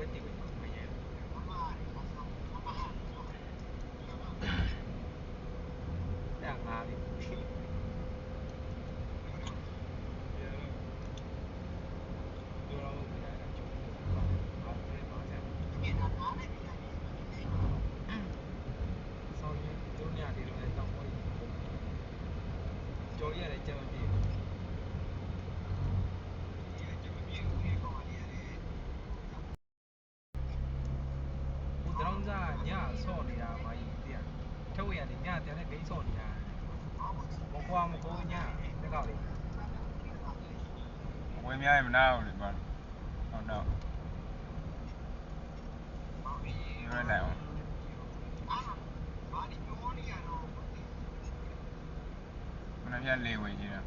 ပဲတင်မယ်မရဲအဲ့ငါလေးကျော်ရတယ်ကြံမပြေဘူးတောင်းစားညဆော့နေတာမာကြီးပြထုတ်ရတယ်ညတည်းနဲ့ဂိမ်းဆော့နေတာမကွာမကိုညတက်ကောက်လေးဝယ်များရင်မနာဘူးလေဘာဟုတ်တော့ရွေးလိုက်အောင်မနေ့ကလေးဝင်ကြည့်တာ